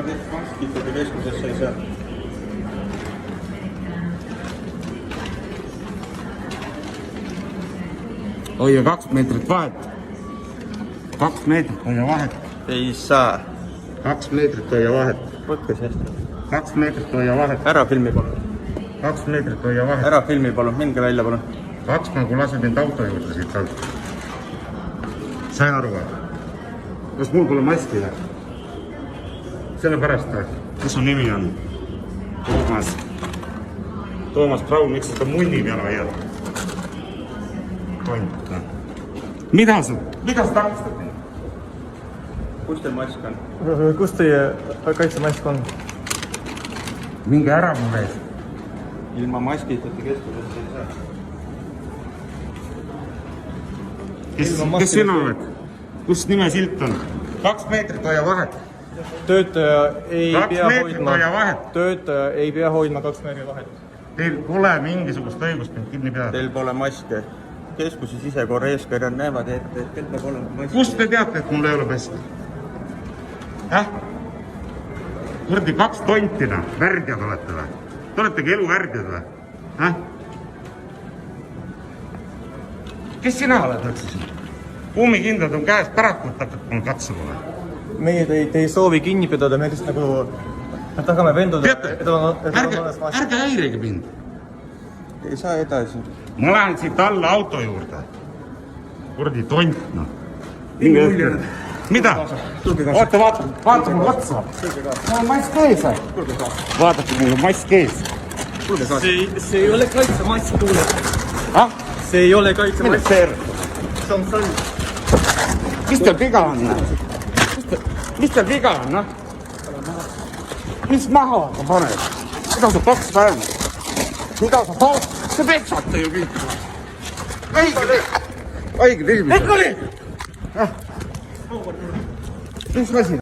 Maskide keskusesse ei saa. Hoia 2 meetrit vahet. 2 meetrit hoia vahet. Ei saa. 2 meetrit hoia vahet. Võtke see hästi. 2 meetrit hoia vahet. Ära filmi palun. 2 meetrit hoia vahet. Ära filmi palun, minge välja palun. 2 nagu lased mind auto juurde siit alt. Sain aru või? Kas mul pole maski või? Sellepärast või? Mis su nimi on? Toomas Braun, miks seda munni peale hoiad? Tont. Mida sa takistad mind? Kus teil mask on? Kus teie kaitsemask on? Minge ära mu mees. Ilma maskita keskusesse ei saa. Kes sina oled? Kus nimesilt on? 2 meetrit hoia vahet. Töötaja ei 2 pea meetrit hoidma, hoia vahet. töötaja ei pea hoidma 2 meetri vahet. Teil pole mingisugust õigust mind kinni peada. Teil pole maske. Keskuse sisekorra eeskirjad näevad ette, et teil peab olema mask. Kust te teate, et mul ei ole maski? Kurdi 2 tontina, värdjad olete või? Te oletegi elu värdjad või? Kes sina oled üldse siin? Kummikindad on käes, pärakult hakkad mul katsuma või? Meie te ei soovi kinni pidada, me lihtsalt nagu tahame venduda, Teate, ärge häirige mind. Ei saa edasi. Ma lähen siit alla auto juurde. Kurdi tont, noh. Mida? Oota, vaata mul otsa. Mul on mask ees. Vaadake, mul on mask ees. See ei ole kaitsemask, kuule. See ei ole kaitsemask. See on sall. Mis teil viga on? Mis teil viga on, noh? Mis maha sa paned? Mida sa paks paned? Mida sa paks? Te peksate ju kõik. Õige filmi. Mis asi?